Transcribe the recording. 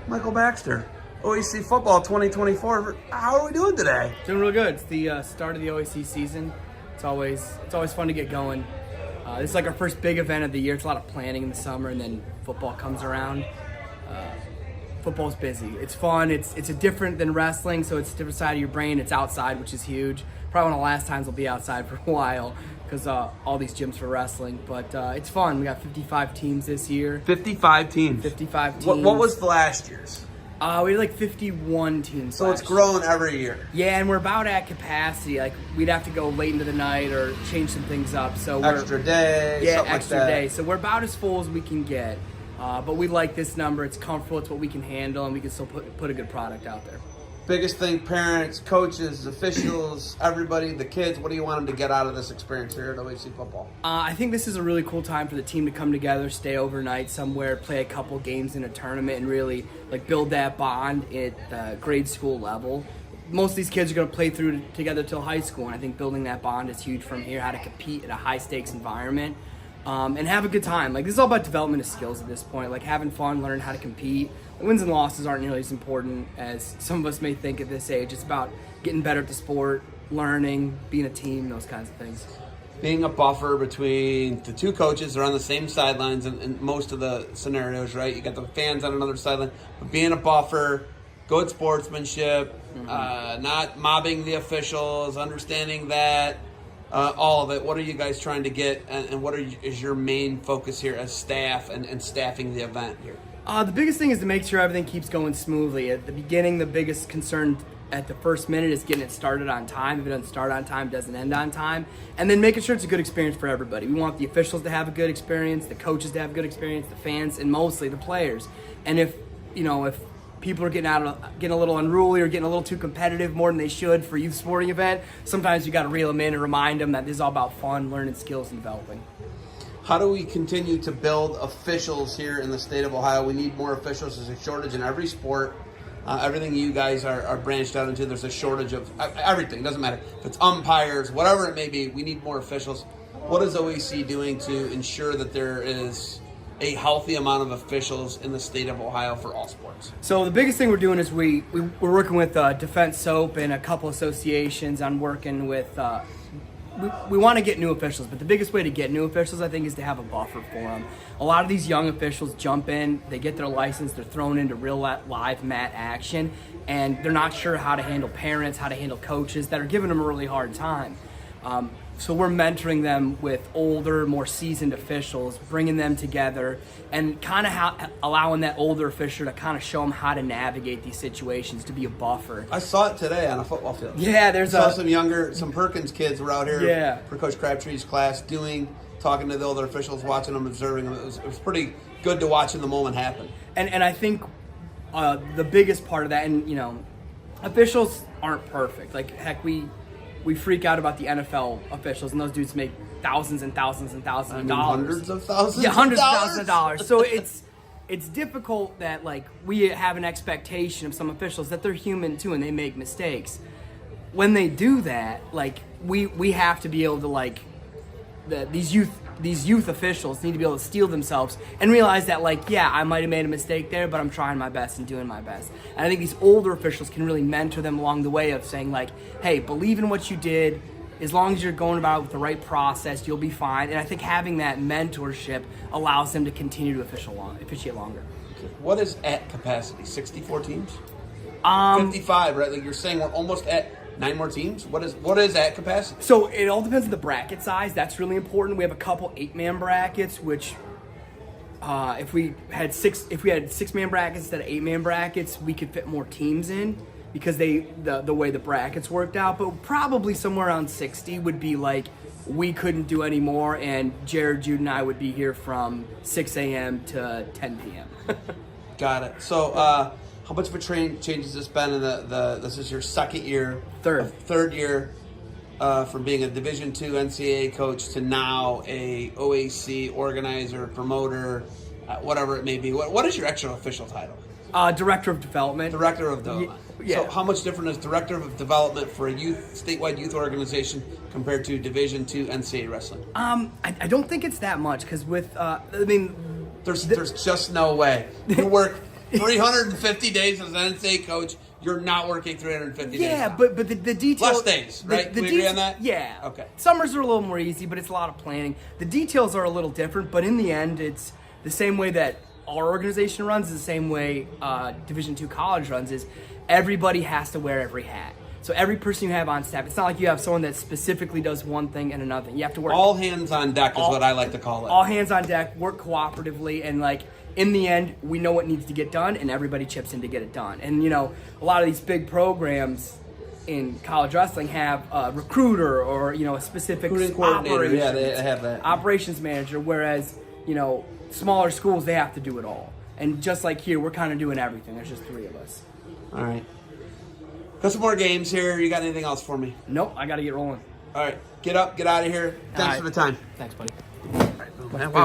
Michael Baxter, OAC Football 2024. How are we doing today? Doing real good. It's the start of the OAC season. It's always fun to get going. This is like our first big event of the year. It's a lot of planning in the summer, and then football comes around. Football's busy. It's fun. It's a different than wrestling, so it's a different side of your brain. It's outside, which is huge. Probably one of the last times I'll be outside for a while because all these gyms for wrestling. But it's fun. We got 55 teams this year. 55 teams. 55 teams. What was the last year's? We had like 51 teams. So it's growing every year. Yeah, and we're about at capacity. Like we'd have to go late into the night or change some things up. So Extra day. Yeah, something extra like that. day. So we're about as full as we can get. But we like this number. It's comfortable. It's what we can handle, and we can still put a good product out there. Biggest thing, parents, coaches, officials, everybody, the kids, what do you want them to get out of this experience here at OAC football? I think this is a really cool time for the team to come together, stay overnight somewhere, play a couple games in a tournament, and really like build that bond at the grade school level. Most of these kids are going to play through together till high school, and I think building that bond is huge from here, how to compete in a high-stakes environment. And have a good time. Like, this is all about development of skills at this point, like having fun, learning how to compete. Wins and losses aren't nearly as important as some of us may think at this age. It's about getting better at the sport, learning, being a team, those kinds of things. Being a buffer between the two coaches, they're on the same sidelines in most of the scenarios, right? You got the fans on another sideline. But being a buffer, good sportsmanship, not mobbing the officials, understanding that, all of it. What are you guys trying to get, and what is your main focus here as staff and staffing the event here? The biggest thing is to make sure everything keeps going smoothly. At the beginning, the biggest concern at the first minute is getting it started on time. If it doesn't start on time, it doesn't end on time. And then making sure it's a good experience for everybody. We want the officials to have a good experience, the coaches to have a good experience, the fans, and mostly the players. And if people are getting a little unruly or getting a little too competitive more than they should for a youth sporting event, sometimes you got to reel them in and remind them that this is all about fun, learning skills, and developing. How do we continue to build officials here in the state of Ohio? We need more officials. There's a shortage in every sport. Everything you guys are branched out into, there's a shortage of everything. It doesn't matter if it's umpires, whatever it may be. We need more officials. What is OAC doing to ensure that there is a healthy amount of officials in the state of Ohio for all sports? So the biggest thing we're doing is we're working with Defense Soap and a couple associations on working with we want to get new officials, but the biggest way to get new officials, I think, is to have a buffer for them. A lot of these young officials jump in, they get their license, they're thrown into real live mat action, and they're not sure how to handle parents, how to handle coaches that are giving them a really hard time. So we're mentoring them with older, more seasoned officials, bringing them together, and kind of allowing that older official to kind of show them how to navigate these situations, to be a buffer. I saw it today on a football field. Yeah, some Perkins kids were out here for Coach Crabtree's class talking to the older officials, watching them, observing them. It was pretty good to watch in the moment happen. And I think the biggest part of that, and officials aren't perfect. Like, heck, we freak out about the NFL officials, and those dudes make thousands and thousands and thousands of dollars. Hundreds of thousands. Yeah, hundreds of thousands of dollars. So it's difficult that we have an expectation of some officials that they're human too, and they make mistakes. When they do that, we have to be able to these youth officials need to be able to steel themselves and realize that, I might have made a mistake there, but I'm trying my best and doing my best. And I think these older officials can really mentor them along the way of saying, hey, believe in what you did. As long as you're going about it with the right process, you'll be fine. And I think having that mentorship allows them to continue to officiate longer. What is at capacity? 64 teams? 55, right? Like you're saying, we're almost at 9 more teams? What is at capacity? So it all depends on the bracket size. That's really important. We have a couple 8-man brackets, which if we had 6-man brackets instead of 8-man brackets, we could fit more teams in because the way the brackets worked out. But probably somewhere around 60 would be we couldn't do any more, and Jared, Jude, and I would be here from 6 a.m. to 10 p.m. Got it. So how much of a change has this been in this is your second year? Third year from being a Division II NCAA coach to now a OAC organizer, promoter, whatever it may be. What is your actual official title? Director of Development. Director of Development. Yeah. So how much different is Director of Development for a statewide youth organization compared to Division II NCAA wrestling? I don't think it's that much because with, There's just no way. You work 350 days as an NCAA coach, you're not working 350 days. Yeah, now. but the details. Less days, right? We agree on that? Yeah. Okay. Summers are a little more easy, but it's a lot of planning. The details are a little different, but in the end, it's the same way that our organization runs, is the same way Division II college runs, is everybody has to wear every hat. So every person you have on staff, it's not like you have someone that specifically does one thing and another thing. You have to work. All hands on deck is what I like to call it. All hands on deck, work cooperatively, and like in the end, we know what needs to get done, and everybody chips in to get it done. And you know, a lot of these big programs in college wrestling have a recruiter or a specific Coordinator. Yeah, they have that. Operations manager. Whereas smaller schools, they have to do it all. And just like here, we're kind of doing everything. There's just 3 of us. All right. Got some more games here. You got anything else for me? Nope, I got to get rolling. All right. Get up. Get out of here. Thanks for the time. Thanks, buddy. All right, wow.